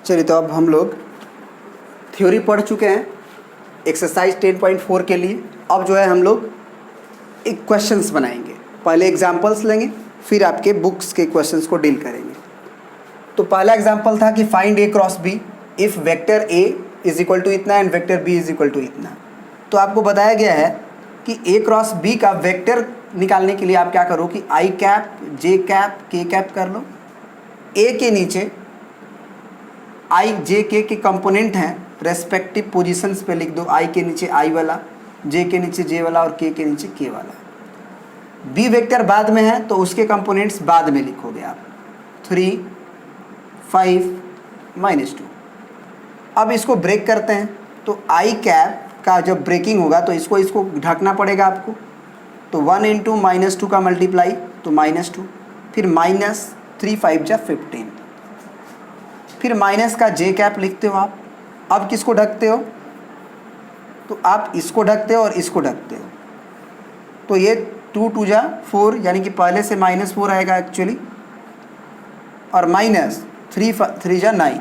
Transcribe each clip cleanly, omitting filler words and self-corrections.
चलिए, तो अब हम लोग थ्योरी पढ़ चुके हैं एक्सरसाइज 10.4 के लिए। अब जो है हम लोग एक क्वेश्चंस बनाएंगे। पहले एग्जांपल्स लेंगे, फिर आपके बुक्स के क्वेश्चंस को डील करेंगे। तो पहला एग्जांपल था कि find A cross B if vector A is equal to इतना and vector B is equal to इतना। तो आपको बताया गया है कि ए क्रॉस बी का वेक्टर निकालने के लिए आप क्या करो कि I cap, J cap, K cap कर लो। ए के नीचे आई जे के कंपोनेंट हैं, रेस्पेक्टिव पोजीशंस पे लिख दो। आई के नीचे आई वाला, जे के नीचे जे वाला और के नीचे के वाला। बी वेक्टर बाद में है तो उसके कंपोनेंट्स बाद में लिखोगे आप, 3, 5, -2। अब इसको ब्रेक करते हैं तो आई कैप का जब ब्रेकिंग होगा तो इसको ढकना पड़ेगा आपको। तो 1 × -2 का मल्टीप्लाई तो -2, फिर -3 5 जा 15, फिर माइनस का जे कैप लिखते हो आप। अब किसको ढकते हो? तो आप इसको ढकते हो और इसको ढकते हो। तो ये 2 2 जा 4, यानी कि पहले से -4 आएगा एक्चुअली, और -3 जा 9,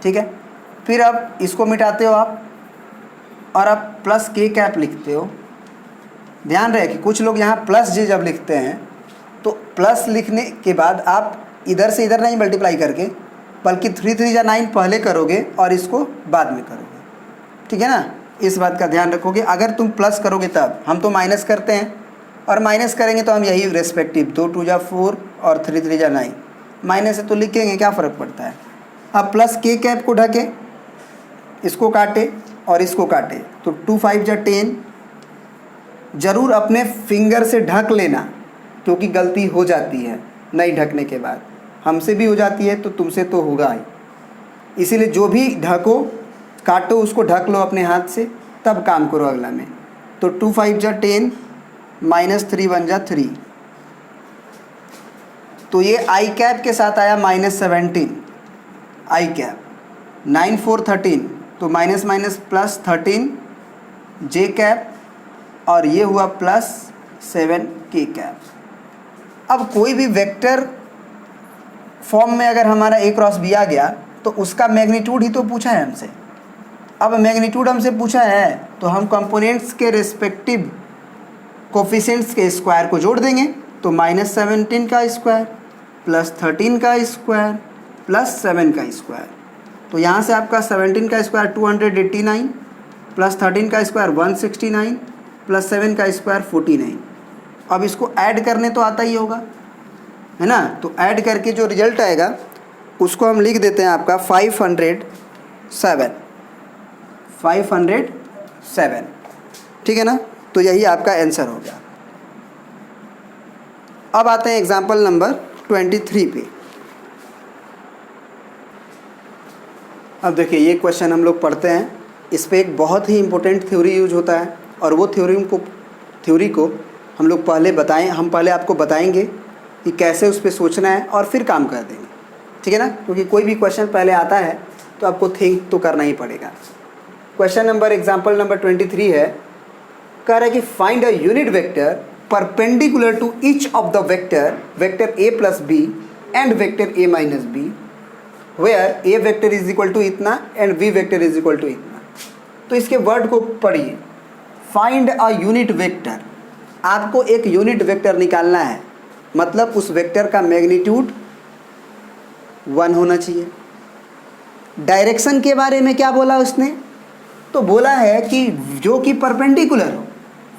ठीक है। फिर अब इसको मिटाते हो आप और अब प्लस के कैप लिखते हो। ध्यान रहे कि कुछ लोग यहाँ प्लस जे जब लिखते हैं तो प्लस लिखने के बाद आप इधर से इधर नहीं मल्टीप्लाई करके, बल्कि 3 3 जा 9 पहले करोगे और इसको बाद में करोगे, ठीक है ना। इस बात का ध्यान रखोगे। अगर तुम प्लस करोगे तब, हम तो माइनस करते हैं, और माइनस करेंगे तो हम यही रेस्पेक्टिव 2 2 जा 4 और 3 3 जा 9 माइनस है तो लिखेंगे, क्या फ़र्क पड़ता है। अब प्लस के कैप को ढके, इसको काटे और इसको काटे तो 2 5 जा 10। ज़रूर अपने फिंगर से ढक लेना, क्योंकि गलती हो जाती है नहीं ढकने के बाद। हमसे भी हो जाती है तो तुमसे तो होगा ही। इसीलिए जो भी ढको, काटो, उसको ढक लो अपने हाथ से, तब काम करो अगला में। तो 2 5 जा 10 -3 1 जा 3। तो ये आई कैप के साथ आया -17 आई कैप। 9 4 13 तो माइनस माइनस +13 जे कैप, और ये हुआ +7 के कैप। अब कोई भी वेक्टर फॉर्म में अगर हमारा ए क्रॉस बी आ गया तो उसका मैग्नीट्यूड ही तो पूछा है हमसे। अब मैग्नीट्यूड हमसे पूछा है तो हम कंपोनेंट्स के रिस्पेक्टिव कोफिशिएंट्स के स्क्वायर को जोड़ देंगे। तो -17 का स्क्वायर +13 का स्क्वायर +7 का स्क्वायर। तो यहाँ से आपका 17 का स्क्वायर 289, +13 का स्क्वायर 169, +7 का स्क्वायर 49। अब इसको ऐड करने तो आता ही होगा, है ना। तो ऐड करके जो रिजल्ट आएगा उसको हम लिख देते हैं आपका 507, ठीक है ना। तो यही आपका आंसर हो गया। अब आते हैं एग्जाम्पल नंबर 23 पे। अब देखिए, ये क्वेश्चन हम लोग पढ़ते हैं, इस पे एक बहुत ही इम्पोर्टेंट थ्योरी यूज होता है, और वो थ्योरी को हम लोग पहले आपको बताएंगे कि कैसे उस पर सोचना है और फिर काम कर देंगे, ठीक है ना। क्योंकि कोई भी क्वेश्चन पहले आता है तो आपको थिंक तो करना ही पड़ेगा। एग्जाम्पल नंबर 23 है, कह रहा है कि find a unit vector perpendicular to each of the vector a + b and vector a - b where a vector is equal to इतना and b vector is equal to इतना। तो इसके वर्ड को पढ़िए, फाइंड अ यूनिट वेक्टर। आपको एक unit vector निकालना है, मतलब उस वेक्टर का मैग्नीट्यूड 1 होना चाहिए। डायरेक्शन के बारे में क्या बोला उसने? तो बोला है कि जो कि परपेंडिकुलर हो।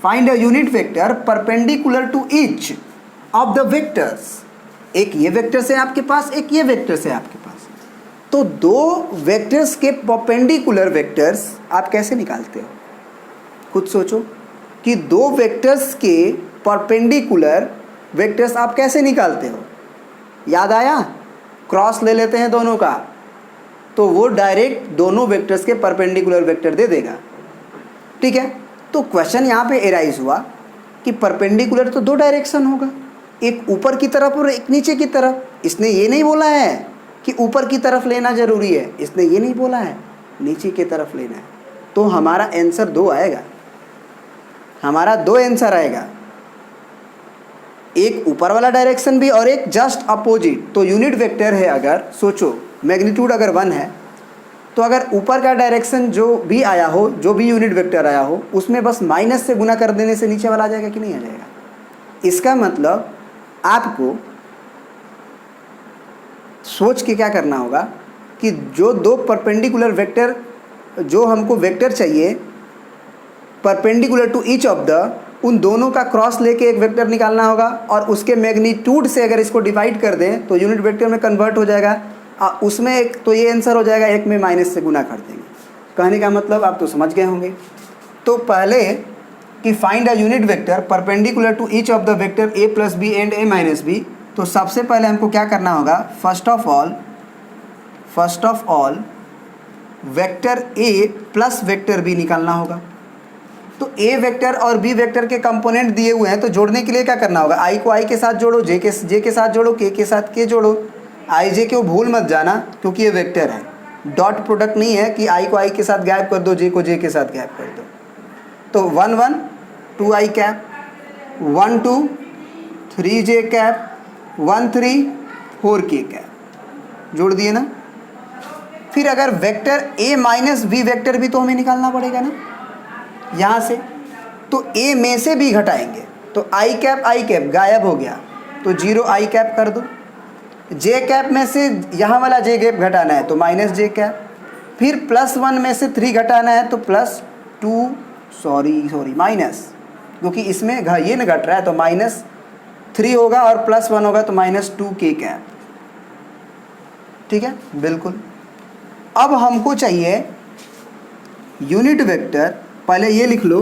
Find a unit vector perpendicular to each of the vectors. एक ये वेक्टर से आपके पास, एक ये वेक्टर से आपके पास। तो दो वेक्टर्स के परपेंडिकुलर वेक्टर्स आप कैसे निकालते हो? खुद सोचो कि दो वेक्टर्स के परपेंडिकुलर वेक्टर्स आप कैसे निकालते हो। याद आया? क्रॉस ले लेते हैं दोनों का, तो वो डायरेक्ट दोनों वेक्टर्स के परपेंडिकुलर वेक्टर दे देगा, ठीक है। तो क्वेश्चन यहाँ पे एराइज हुआ कि परपेंडिकुलर तो 2 डायरेक्शन होगा, एक ऊपर की तरफ और एक नीचे की तरफ। इसने ये नहीं बोला है कि ऊपर की तरफ लेना जरूरी है, इसने ये नहीं बोला है नीचे की तरफ लेना है। तो हमारा आंसर 2 आएगा, हमारा 2 आंसर आएगा। एक ऊपर वाला डायरेक्शन भी और एक जस्ट अपोजिट। तो यूनिट वेक्टर है, अगर सोचो मैग्नीट्यूड अगर 1 है तो अगर ऊपर का डायरेक्शन जो भी आया हो, जो भी यूनिट वेक्टर आया हो, उसमें बस माइनस से गुना कर देने से नीचे वाला आ जाएगा कि नहीं आ जाएगा। इसका मतलब आपको सोच के क्या करना होगा कि जो दो परपेंडिकुलर वेक्टर, जो हमको वेक्टर चाहिए perpendicular to each of the, उन दोनों का क्रॉस लेके एक वेक्टर निकालना होगा और उसके मैग्नीट्यूड से अगर इसको डिवाइड कर दें तो यूनिट वेक्टर में कन्वर्ट हो जाएगा। उसमें एक तो ये आंसर हो जाएगा, एक में माइनस से गुना कर देंगे। कहने का मतलब आप तो समझ गए होंगे। तो पहले कि find a unit vector perpendicular to each of the vector a plus B and a minus B, तो सबसे पहले हमको क्या करना होगा, first of all vector a plus vector b निकालना होगा। तो a वेक्टर और b वेक्टर के कंपोनेंट दिए हुए हैं, तो जोड़ने के लिए क्या करना होगा, i को i के साथ जोड़ो, j के साथ जोड़ो, k के साथ k जोड़ो। i j को भूल मत जाना क्योंकि ये वेक्टर है, डॉट प्रोडक्ट नहीं है कि i को i के साथ गायब कर दो, j को j के साथ गायब कर दो। तो 1 1 2 i cap, 1 2 3 j cap, 1 3 4 k cap, जोड़ दिए ना। फिर अगर vector a minus b vector भी तो हमें निकालना पड़ेगा ना यहाँ से, तो a में से b घटाएंगे तो i कैप गायब हो गया तो 0 i कैप कर दो। j कैप में से यहाँ वाला j कैप घटाना है तो माइनस j कैप, फिर प्लस 1 में से 3 घटाना है तो प्लस 2 सॉरी माइनस, क्योंकि इसमें ये न घट रहा है तो माइनस 3 होगा और प्लस 1 होगा तो माइनस 2 k कैप। ठीक है, बिल्कुल। अब हमको चाहिए यूनिट वेक्टर, पहले ये लिख लो,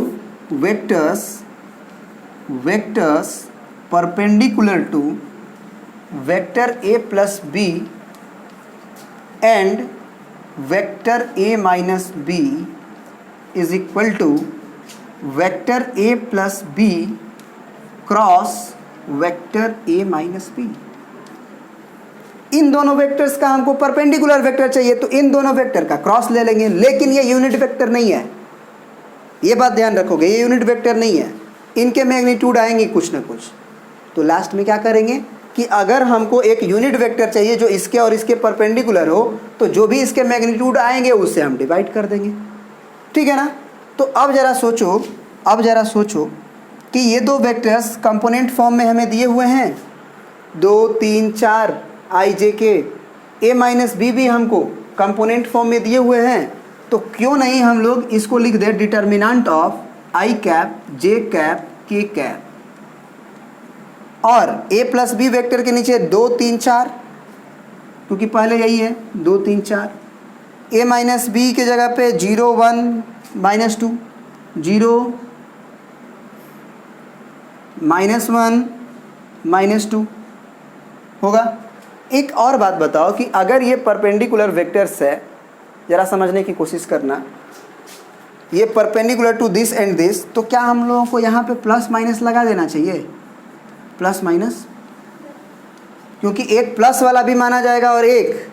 vectors perpendicular to vector a plus B and vector a minus B is equal to vector a plus B cross vector a minus B. इन दोनों वेक्टर्स का हमको परपेंडिकुलर वेक्टर चाहिए, तो इन दोनों वेक्टर का क्रॉस ले लेंगे, लेकिन ये यूनिट वेक्टर नहीं है, ये बात ध्यान रखोगे, ये यूनिट वेक्टर नहीं है, इनके मैग्नीट्यूड आएंगे कुछ ना कुछ। तो लास्ट में क्या करेंगे कि अगर हमको एक यूनिट वेक्टर चाहिए जो इसके और इसके परपेंडिकुलर हो, तो जो भी इसके मैग्नीट्यूड आएंगे उससे हम डिवाइड कर देंगे। ठीक है ना। तो अब जरा सोचो कि ये दो वेक्टर्स कंपोनेंट फॉर्म में हमें दिए हुए हैं, 2 3 4 i j k, a minus B भी हमको कंपोनेंट फॉर्म में दिए हुए हैं, तो क्यों नहीं हम लोग इसको लिख दें determinant of i cap j cap k cap, और a प्लस बी वेक्टर के नीचे 2 3 4, क्योंकि पहले यही है 2 3 4, a माइनस बी के जगह पे 0 1 माइनस 2, 0 माइनस 1 माइनस 2 होगा। एक और बात बताओ कि अगर ये परपेंडिकुलर वेक्टर्स है, ज़रा समझने की कोशिश करना, ये perpendicular to this and this, तो क्या हम लोगों को यहाँ पे प्लस माइनस लगा देना चाहिए, प्लस माइनस, क्योंकि एक प्लस वाला भी माना जाएगा और एक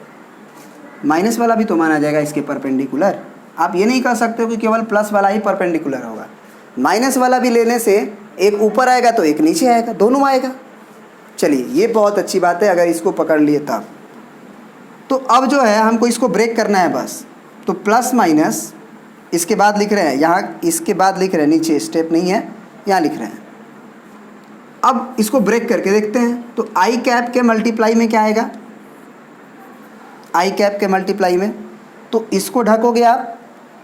माइनस वाला भी तो माना जाएगा इसके परपेंडिकुलर। आप ये नहीं कह सकते हो कि केवल प्लस वाला ही परपेंडिकुलर होगा, माइनस वाला भी लेने से एक ऊपर आएगा तो एक नीचे आएगा, दोनों आएगा। चलिए, ये बहुत अच्छी बात है अगर इसको पकड़ लिए तब। तो अब जो है हमको इसको ब्रेक करना है बस, तो प्लस माइनस इसके बाद लिख रहे हैं, यहाँ इसके बाद लिख रहे हैं, नीचे स्टेप नहीं है, यहाँ लिख रहे हैं। अब इसको ब्रेक करके देखते हैं, तो आई कैप के मल्टीप्लाई में क्या आएगा, आई कैप के मल्टीप्लाई में, तो इसको ढकोगे आप,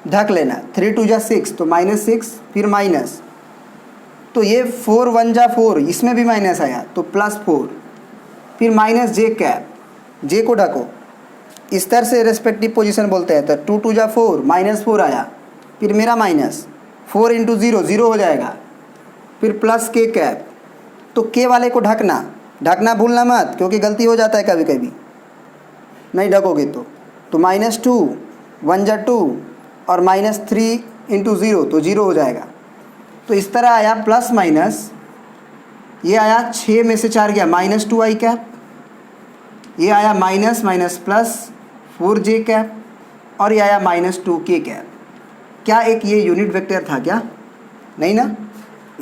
ढक लेना, 3 2 जा 6 तो माइनस 6, फिर माइनस, तो ये 4 1 जा 4, इसमें भी माइनस आया तो प्लस 4, फिर माइनस जे कैप, जे को ढको, इस तरह से रेस्पेक्टिव पोजीशन बोलते हैं। तो 2 2 जा 4, माइनस 4 आया, फिर मेरा माइनस 4 इंटू 0 0 हो जाएगा, फिर प्लस के कैप, तो के वाले को ढकना भूलना मत, क्योंकि गलती हो जाता है कभी कभी नहीं ढकोगे तो माइनस 2 1 जा 2 और माइनस 3 इंटू 0 तो 0 हो जाएगा। तो इस तरह आया प्लस माइनस, ये आया 6 में से 4 गया माइनस 2 आई कैप, ये आया माइनस माइनस प्लस 4 जे कैप, और ये आया माइनस 2 के कैप। क्या एक ये यूनिट वेक्टर था क्या? नहीं ना,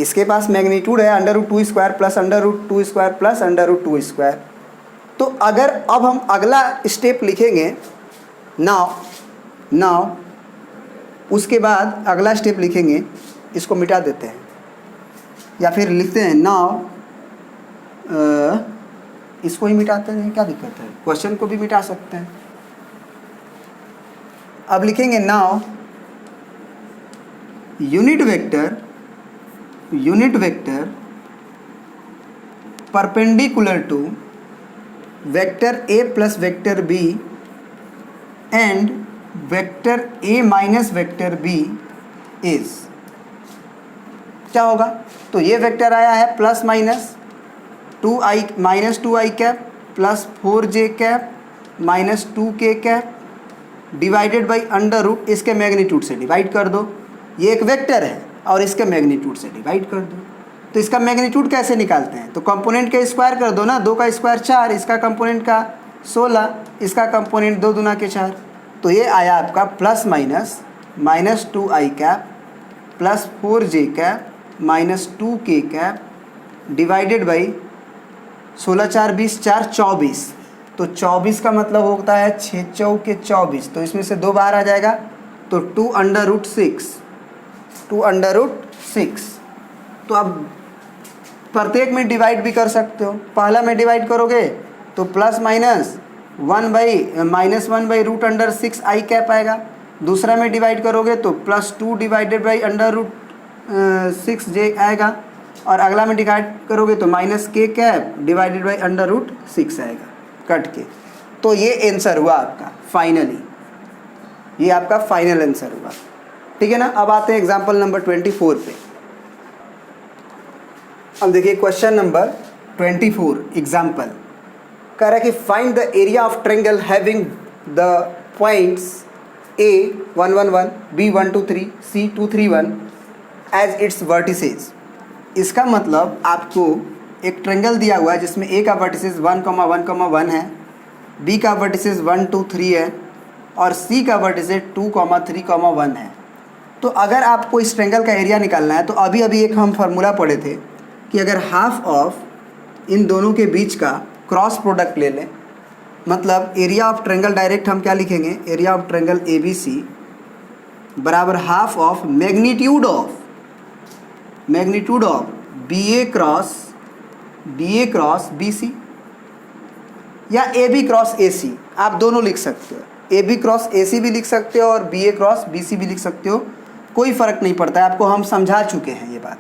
इसके पास मैग्नीट्यूड है √2² प्लस √2² प्लस √2²। तो अगर अब हम अगला स्टेप लिखेंगे नाउ उसके बाद अगला स्टेप लिखेंगे, इसको मिटा देते हैं या फिर लिखते हैं नाउ, इसको ही मिटाते हैं, क्या दिक्कत है, क्वेश्चन को भी मिटा सकते हैं। अब लिखेंगे now unit vector perpendicular to vector A plus vector B and vector A minus vector B is, क्या होगा? तो ये वेक्टर आया है plus minus 2i cap plus 4j cap minus 2k cap divided by √ इसके मैग्नीट्यूड से divide कर दो। ये एक वेक्टर है और इसके मैग्नीट्यूड से डिवाइड कर दो। तो इसका मैग्नीट्यूड कैसे निकालते हैं? तो कंपोनेंट का स्क्वायर कर दो ना, 2 का स्क्वायर 4, इसका कंपोनेंट का 16, इसका कंपोनेंट 2 दूना के 4। तो ये आया आपका plus minus 2i cap plus 4j cap minus 2k cap divided by 16 4 20 4 24। तो 24 का मतलब होता है 6 चौके 24, तो इसमें से 2 बाहर आ जाएगा, तो 2√6। तो अब प्रत्येक में डिवाइड भी कर सकते हो। पहला में डिवाइड करोगे तो प्लस माइनस 1/√6i कैप आएगा। दूसरा में डिवाइड करोगे तो +2 डिवाइडेड बाई √6j आएगा। और अगला में डिवाइड करोगे तो -k कैप डिवाइडेड बाई √6 आएगा कट के। तो ये आंसर हुआ आपका फाइनली, ये आपका फाइनल आंसर हुआ। ठीक है ना। अब आते हैं एग्जाम्पल नंबर 24 पे। अब देखिए क्वेश्चन नंबर 24 एग्जाम्पल कह रहा है कि find the area of triangle having the points A 1 1 1 B 1 2 3 C 2 3 1 as its vertices. इसका मतलब आपको एक ट्रायंगल दिया हुआ है जिसमें A का वर्टिसेस 1 1 1 है, B का वर्टिसेस 1 2 3 है और C का वर्टिसेस 2 3 1 है। तो अगर आपको इस ट्रायंगल का एरिया निकालना है तो अभी एक हम फार्मूला पढ़े थे कि अगर हाफ ऑफ इन दोनों के बीच का क्रॉस प्रोडक्ट ले लें, मतलब एरिया ऑफ ट्रायंगल डायरेक्ट हम क्या लिखेंगे, एरिया ऑफ ट्रायंगल ABC बराबर half of magnitude of BA cross BC या AB क्रॉस AC, आप दोनों लिख सकते हो। AB क्रॉस AC भी लिख सकते हो और BA क्रॉस BC भी लिख सकते हो, कोई फ़र्क नहीं पड़ता है। आपको हम समझा चुके हैं ये बात,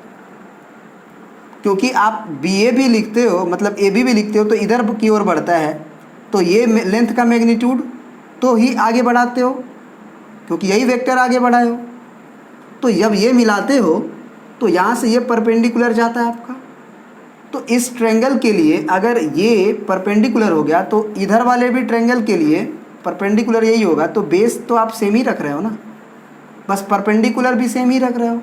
क्योंकि आप BA भी लिखते हो मतलब AB भी लिखते हो तो इधर की ओर बढ़ता है, तो ये लेंथ का मैग्नीट्यूड तो ही आगे बढ़ाते हो क्योंकि यही वेक्टर आगे बढ़ाए हो। तो जब ये मिलाते हो तो यहाँ से ये परपेंडिकुलर जाता है आपका। तो इस ट्रायंगल के लिए अगर ये परपेंडिकुलर हो गया तो इधर वाले भी ट्रायंगल के लिए परपेंडिकुलर यही होगा। तो बेस तो आप सेम ही रख रहे हो ना, बस परपेंडिकुलर भी सेम ही रख रहे हो।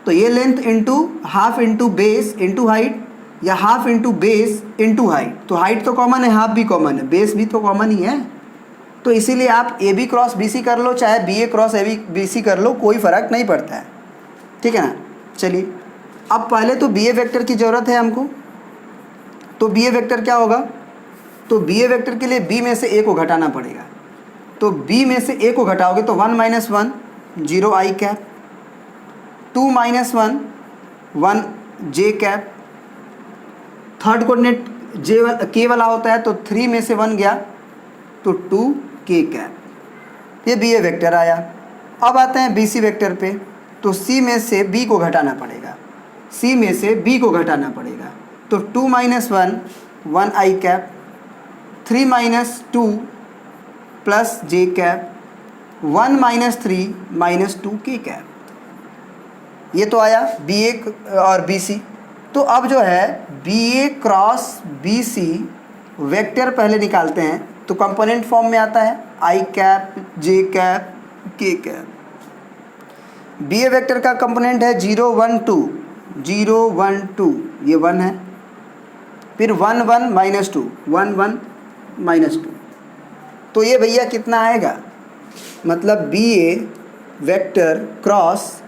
तो ये length into half into base into height या half into base into height. तो हाइट तो कॉमन है, हाफ भी कॉमन है, बेस भी तो कॉमन ही है। तो इसीलिए आप AB क्रॉस BC कर लो चाहे BA क्रॉस BC कर लो, कोई फ़र्क नहीं पड़ता है। ठीक है ना। चलिए अब पहले तो BA वेक्टर की ज़रूरत है हमको। तो BA वेक्टर क्या होगा, तो BA वेक्टर के लिए B में से A को घटाना पड़ेगा। तो B में से A को घटाओगे तो 1 - 1 0i cap, 2 - 1 1 j cap, third coordinate k वाला होता है तो 3 में से 1 गया तो 2k कैप। ये BA वेक्टर आया। अब आते हैं BC वेक्टर पे। तो C में से B को घटाना पड़ेगा, C में से B को घटाना पड़ेगा। तो 2 - 1 1i cap, 3 - 2 plus j cap, 1 - 3 -2k cap. ये तो आया BA और BC। तो अब जो है BA क्रॉस BC वेक्टर पहले निकालते हैं तो कंपोनेंट फॉर्म में आता है i cap j cap k cap. BA vector का कंपोनेंट है 0 1 2 ये 1 है, फिर 1 1 -2 1 1 -2। तो ये भैया कितना आएगा, मतलब BA vector cross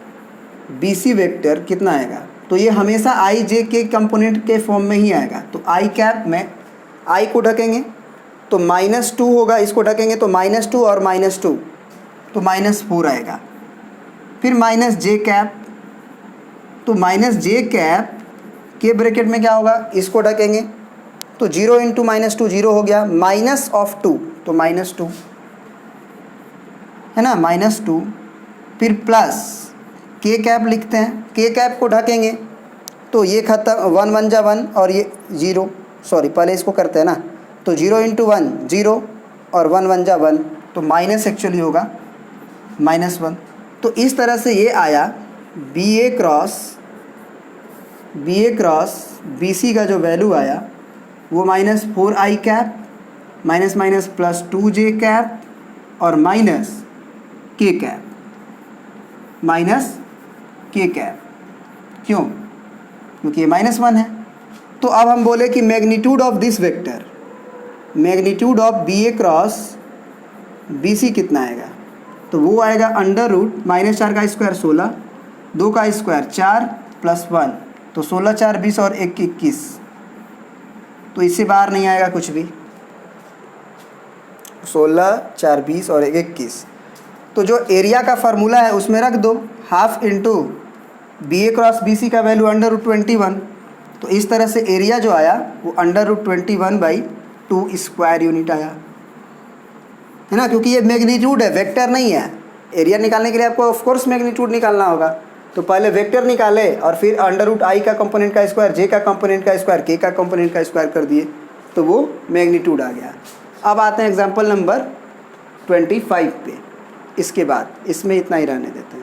BC vector कितना आएगा तो ये हमेशा आई जे के कंपोनेंट के फॉर्म में ही आएगा। तो आई कैप में आई को ढकेंगे तो -2 होगा, इसको ढकेंगे तो -2 और -2 तो -4 आएगा। फिर माइनस जे कैप, तो माइनस जे कैप के ब्रैकेट में क्या होगा, इसको ढकेंगे तो 0 × -2 0 हो गया, -2 तो -2 है ना, -2। फिर प्लस के कैप लिखते हैं, के कैप को ढकेंगे तो ये खत्म, 1 1 जा 1 और ये 0, सॉरी पहले इसको करते हैं ना, तो 0 × 1 0 और 1 1 जा 1 तो माइनस एक्चुअली होगा -1। तो इस तरह से ये आया BA क्रॉस BC का जो वैल्यू आया वो -4i कैप +2j कैप और -k कैप, क्यों? क्योंकि ये -1 है। तो अब हम बोले कि magnitude of this vector, magnitude of BA cross BC कितना आएगा, तो वो आएगा √-4 का स्क्वायर 16, 2 का स्क्वायर 4 + 1 तो 16 4 20 और 1 21, तो इससे बाहर नहीं आएगा कुछ भी, 16 4 20 और 1 21। तो जो एरिया का फार्मूला है उसमें रख दो, half into BA cross BC का वैल्यू √21, तो इस तरह से एरिया जो आया वो √21/2 स्क्वायर यूनिट आया, है ना, क्योंकि ये मैग्नीट्यूड है, वेक्टर नहीं है। एरिया निकालने के लिए आपको ऑफ कोर्स मैग्नीट्यूड निकालना होगा, तो पहले वेक्टर निकाले और फिर √i का कंपोनेंट का स्क्वायर, j का कंपोनेंट का स्क्वायर, k का कंपोनेंट का स्क्वायर कर दिए तो वो मैग्नीट्यूड आ गया। अब आते हैं एग्जांपल नंबर 25 पे, इसके बाद इसमें इतना ही रहने देते हैं।